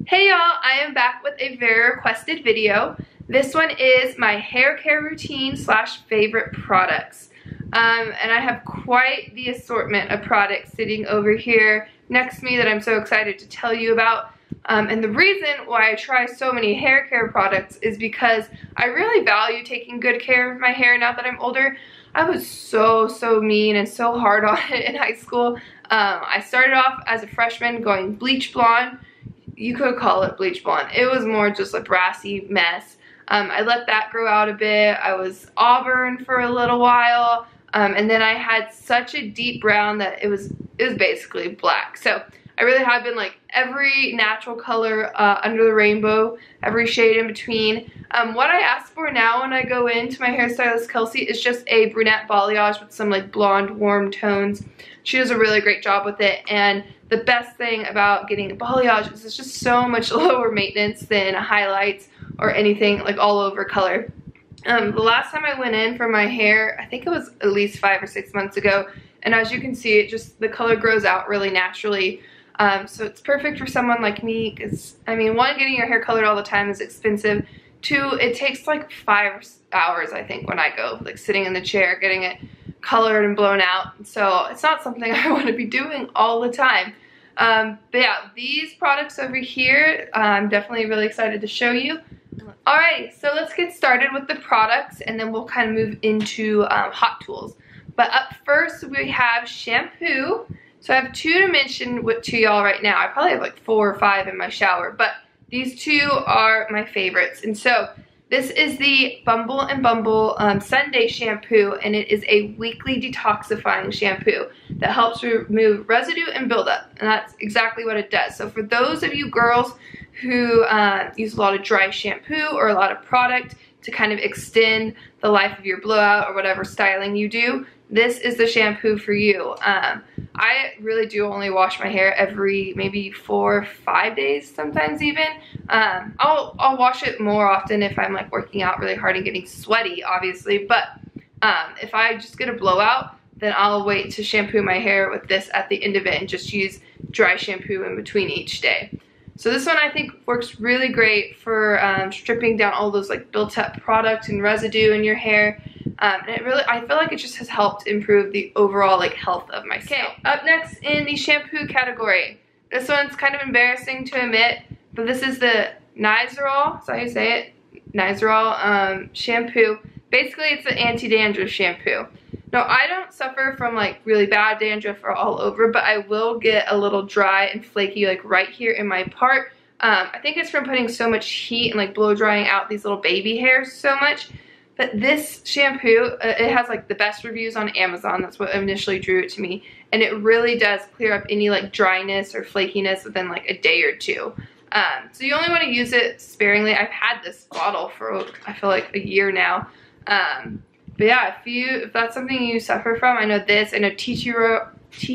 Hey y'all, I am back with a very requested video. This one is my hair care routine slash favorite products. And I have quite the assortment of products sitting over here next to me that I'm so excited to tell you about. And the reason why I try so many hair care products is because I really value taking good care of my hair now that I'm older. I was so mean and so hard on it in high school. I started off as a freshman going bleach blonde. You could call it bleach blonde. It was more just a brassy mess. I let that grow out a bit. I was auburn for a little while. And then I had such a deep brown that it was basically black. So I really have been like every natural color under the rainbow, every shade in between. What I ask for now when I go into my hairstylist Kelsey is just a brunette balayage with some like blonde warm tones. She does a really great job with it, and the best thing about getting a balayage is it's just so much lower maintenance than highlights or anything like all over color. The last time I went in for my hair, I think it was at least 5 or 6 months ago, and as you can see, it just, the color grows out really naturally. So it's perfect for someone like me because, I mean, one, getting your hair colored all the time is expensive. Two, it takes like 5 hours, I think, when I go, like sitting in the chair, getting it colored and blown out. So it's not something I want to be doing all the time. But yeah, these products over here, I'm definitely really excited to show you. Alright, so let's get started with the products and then we'll kind of move into hot tools. But up first we have shampoo. So I have 2 to mention to y'all right now. I probably have like 4 or 5 in my shower, but these 2 are my favorites. And so this is the Bumble Bumble Sunday shampoo, and it is a weekly detoxifying shampoo that helps remove residue and buildup, and that's exactly what it does. So for those of you girls who use a lot of dry shampoo or a lot of product to kind of extend the life of your blowout or whatever styling you do, this is the shampoo for you. I really do only wash my hair every maybe 4 or 5 days, sometimes even. I'll wash it more often if I'm like working out really hard and getting sweaty, obviously. But if I just get a blowout, then I'll wait to shampoo my hair with this at the end of it and just use dry shampoo in between each day. So this one I think works really great for stripping down all those like built up product and residue in your hair. And it really, I feel like it just has helped improve the overall like health of my scalp. Okay, up next in the shampoo category. This one's kind of embarrassing to admit, but this is the Nizoral, is that how you say it? Nizoral shampoo. Basically it's an anti-dandruff shampoo. Now I don't suffer from like really bad dandruff or all over, but I will get a little dry and flaky like right here in my part. I think it's from putting so much heat and like blow drying out these little baby hairs so much. But this shampoo, it has like the best reviews on Amazon. That's what initially drew it to me. And it really does clear up any like dryness or flakiness within like a day or 2. So you only want to use it sparingly. I've had this bottle for, I feel like, a year now. But yeah, if that's something you suffer from, I know this. I know tea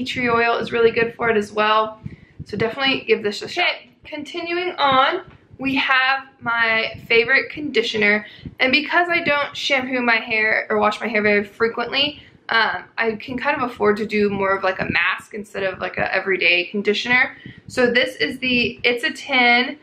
tree oil is really good for it as well. So definitely give this a shot. Okay, continuing on, we have my favorite conditioner, and because I don't shampoo my hair or wash my hair very frequently, I can kind of afford to do more of like a mask instead of like a everyday conditioner. So this is the It's a 10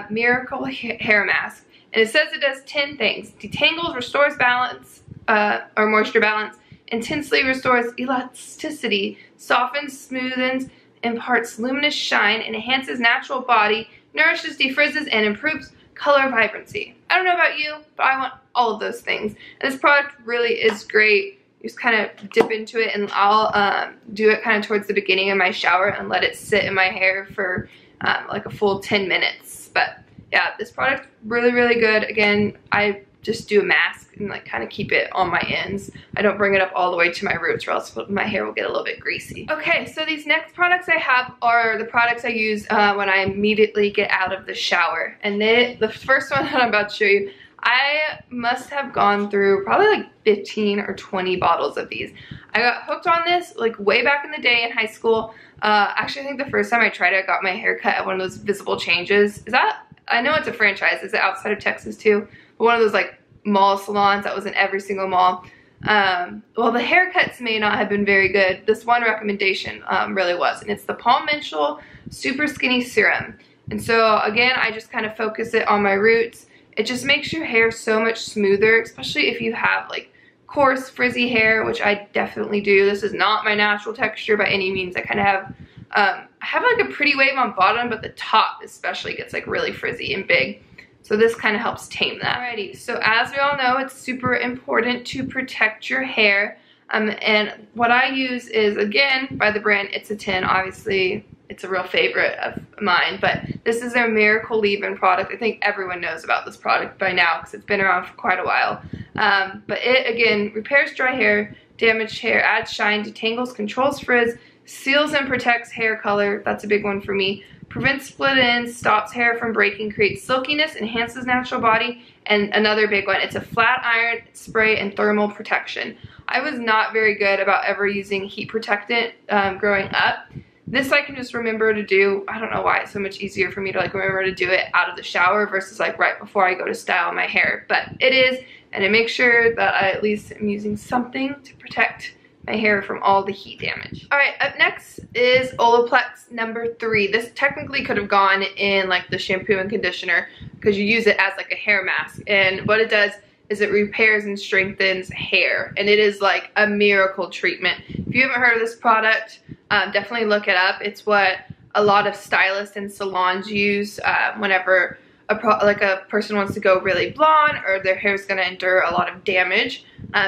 Miracle Hair Mask, and it says it does 10 things. Detangles, restores balance, or moisture balance, intensely restores elasticity, softens, smoothens, imparts luminous shine, and enhances natural body, nourishes, defrizzes, and improves color vibrancy. I don't know about you, but I want all of those things. And this product really is great. You just kind of dip into it, and I'll do it kind of towards the beginning of my shower and let it sit in my hair for like a full 10 minutes. But yeah, this product really good. Again, I just do a mask and like kind of keep it on my ends. I don't bring it up all the way to my roots or else my hair will get a little bit greasy. Okay, so these next products I have are the products I use when I immediately get out of the shower. And the first one that I'm about to show you, I must have gone through probably like 15 or 20 bottles of these. I got hooked on this like way back in the day in high school. Actually, I think the first time I tried it, I got my hair cut at one of those Visible Changes. Is that, I know it's a franchise. Is it outside of Texas too? But one of those like mall salons that was in every single mall. Well, the haircuts may not have been very good. This one recommendation really was, and it's the Palm Menstrual Super Skinny Serum. And so again, I just kind of focus it on my roots. It just makes your hair so much smoother, especially if you have like coarse frizzy hair, which I definitely do. This is not my natural texture by any means. I kind of have I have like a pretty wave on bottom, but the top especially gets like really frizzy and big. So this kind of helps tame that. Alrighty, so as we all know, it's super important to protect your hair. And what I use is, again, by the brand It's a 10. Obviously, it's a real favorite of mine, but this is their Miracle Leave-In product. I think everyone knows about this product by now because it's been around for quite a while. But it, again, repairs dry hair, damaged hair, adds shine, detangles, controls frizz, seals and protects hair color. That's a big one for me. Prevents split ends, stops hair from breaking, creates silkiness, enhances natural body, and another big one, it's a flat iron spray and thermal protection. I was not very good about ever using heat protectant growing up. This I can just remember to do. I don't know why it's so much easier for me to like remember to do it out of the shower versus like right before I go to style my hair. But it is, and it makes sure that I at least am using something to protect my hair from all the heat damage. Alright, up next is Olaplex number 3. This technically could have gone in like the shampoo and conditioner because you use it as like a hair mask. And what it does is it repairs and strengthens hair. And it is like a miracle treatment. If you haven't heard of this product, definitely look it up. It's what a lot of stylists and salons use whenever a person wants to go really blonde or their hair is going to endure a lot of damage.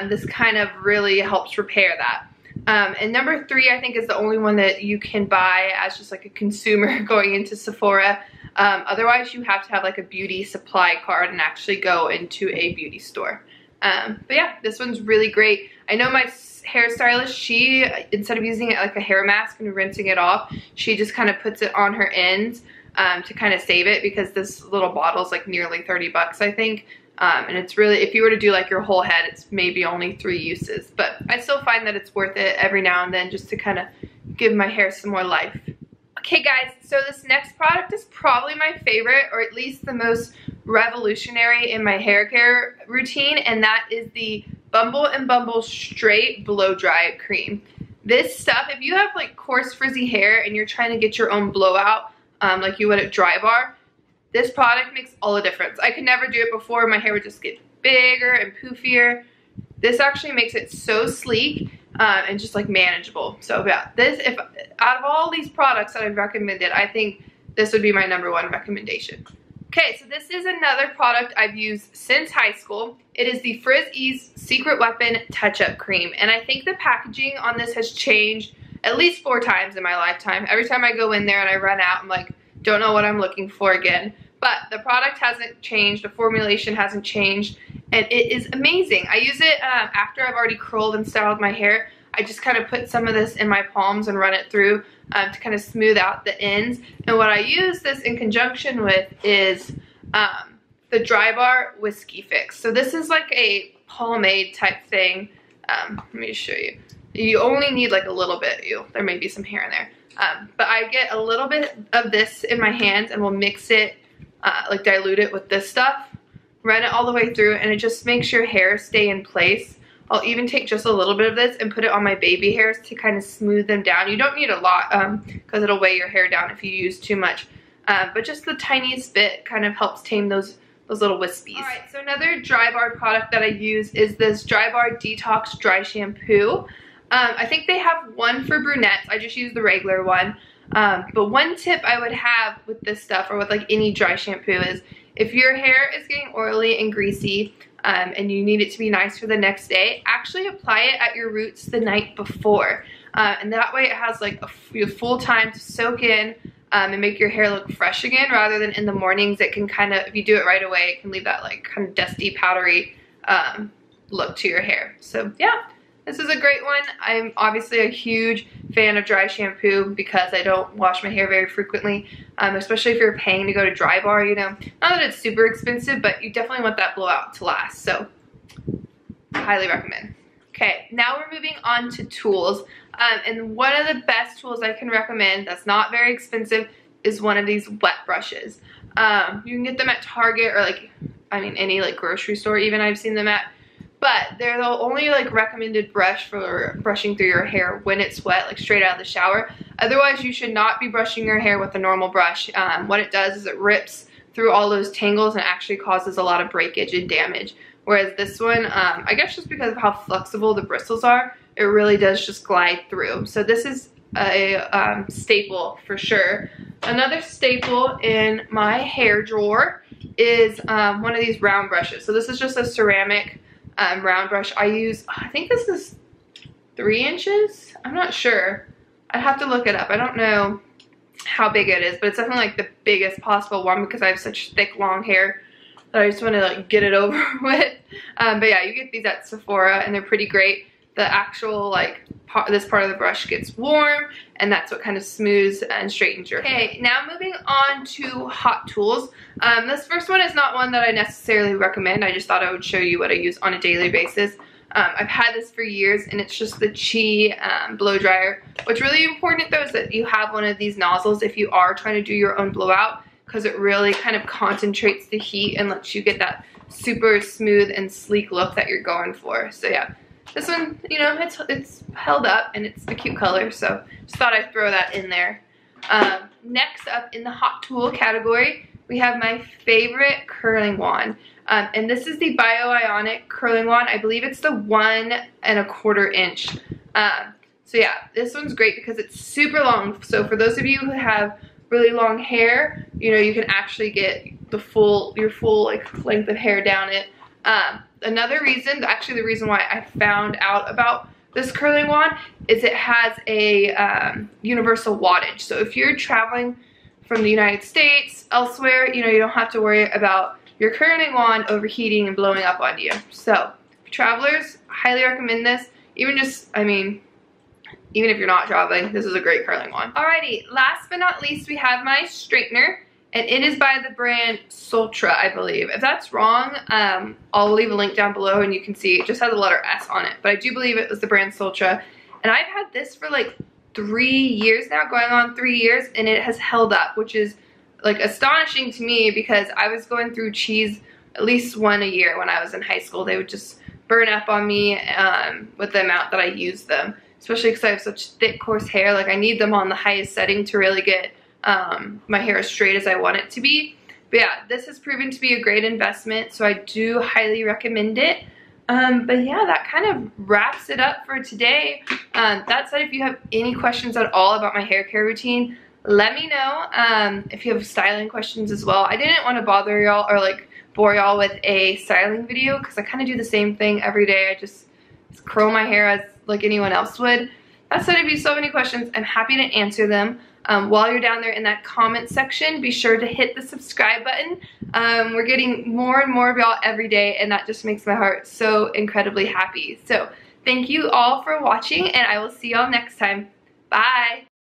This kind of really helps repair that. And number 3, I think, is the only one that you can buy as just like a consumer going into Sephora. Otherwise, you have to have like a beauty supply card and actually go into a beauty store. But yeah, this one's really great. I know my hairstylist, she, instead of using it like a hair mask and rinsing it off, she just kind of puts it on her ends to kind of save it, because this little bottle is like nearly 30 bucks, I think. And it's really, if you were to do like your whole head, it's maybe only 3 uses. But I still find that it's worth it every now and then just to kind of give my hair some more life. Okay guys, so this next product is probably my favorite, or at least the most revolutionary in my hair care routine, and that is the Bumble and Bumble Straight Blow Dry Cream. This stuff, if you have like coarse frizzy hair and you're trying to get your own blowout like you would at Dry Bar, this product makes all the difference. I could never do it before. My hair would just get bigger and poofier. This actually makes it so sleek and just like manageable. So yeah, this, if out of all these products that I've recommended, I think this would be my #1 recommendation. Okay, so this is another product I've used since high school. It is the Frizzy's Secret Weapon Touch-Up Cream. And I think the packaging on this has changed at least 4 times in my lifetime. Every time I go in there and I run out, I'm like, don't know what I'm looking for again. But the product hasn't changed, the formulation hasn't changed, and it is amazing. I use it after I've already curled and styled my hair. I just kind of put some of this in my palms and run it through to kind of smooth out the ends. And what I use this in conjunction with is the Dry Bar Whiskey Fix. So this is like a pomade type thing. Let me show you. You only need like a little bit. There may be some hair in there. But I get a little bit of this in my hands and we'll mix it, like dilute it with this stuff, run it all the way through, and it just makes your hair stay in place. I'll even take just a little bit of this and put it on my baby hairs to kind of smooth them down. You don't need a lot because it'll weigh your hair down if you use too much. But just the tiniest bit kind of helps tame those little wispies. Alright, so another Dry Bar product that I use is this Dry Bar Detox Dry Shampoo. I think they have one for brunettes. I just use the regular one. But one tip I would have with this stuff, or with like any dry shampoo, is if your hair is getting oily and greasy and you need it to be nice for the next day, actually apply it at your roots the night before. And that way it has like a full time to soak in and make your hair look fresh again, rather than in the mornings. It can kind of, if you do it right away, it can leave that like kind of dusty, powdery look to your hair. So yeah. This is a great one. I'm obviously a huge fan of dry shampoo because I don't wash my hair very frequently, especially if you're paying to go to Dry Bar, you know. Not that it's super expensive, but you definitely want that blowout to last, so highly recommend. Okay, now we're moving on to tools, and one of the best tools I can recommend that's not very expensive is one of these wet brushes. You can get them at Target or like, I mean, any like grocery store even I've seen them at. but they're the only like recommended brush for brushing through your hair when it's wet, like straight out of the shower. Otherwise, you should not be brushing your hair with a normal brush. What it does is it rips through all those tangles and actually causes a lot of breakage and damage. Whereas this one, I guess just because of how flexible the bristles are, it really does just glide through. So this is a staple for sure. Another staple in my hair drawer is one of these round brushes. So this is just a ceramic round brush. I think this is 3 inches. I'm not sure. I'd have to look it up. I don't know how big it is, but it's definitely like the biggest possible one because I have such thick long hair that I just want to like get it over with. But yeah, you get these at Sephora and they're pretty great. The actual like this part of the brush gets warm and that's what kind of smooths and straightens your hair. Okay, now moving on to hot tools. This first one is not one that I necessarily recommend. I just thought I would show you what I use on a daily basis. I've had this for years and it's just the Chi blow dryer. What's really important though is that you have one of these nozzles if you are trying to do your own blowout, because it really kind of concentrates the heat and lets you get that super smooth and sleek look that you're going for. So yeah, this one, you know, it's held up and it's a cute color, so just thought I'd throw that in there. Next up in the hot tool category, we have my favorite curling wand. And this is the Bio-Ionic curling wand. I believe it's the 1 1/4 inch. So yeah, this one's great because it's super long. So for those of you who have really long hair, you know, you can actually get your full like length of hair down it. Another reason, actually the reason why I found out about this curling wand is it has a universal wattage. So if you're traveling from the United States, elsewhere, you know, you don't have to worry about your curling wand overheating and blowing up on you. So travelers, highly recommend this. Even just, I mean, even if you're not traveling, this is a great curling wand. Alrighty, last but not least, we have my straightener. And it is by the brand Sultra, I believe. If that's wrong, I'll leave a link down below and you can see it just has a letter S on it. But I do believe it was the brand Sultra. And I've had this for like 3 years now, going on 3 years, and it has held up, which is like astonishing to me because I was going through cheese at least one a year when I was in high school. They would just burn up on me with the amount that I used them, especially because I have such thick, coarse hair. Like I need them on the highest setting to really get my hair as straight as I want it to be. But yeah, this has proven to be a great investment, so I do highly recommend it. But yeah, that kind of wraps it up for today. That said, if you have any questions at all about my hair care routine, let me know. If you have styling questions as well. I didn't want to bother y'all or like bore y'all with a styling video because I kind of do the same thing every day. I just curl my hair as like anyone else would. That said, if you still have any questions, I'm happy to answer them. While you're down there in that comment section, be sure to hit the subscribe button. We're getting more and more of y'all every day, and that just makes my heart so incredibly happy. So thank you all for watching, and I will see y'all next time. Bye!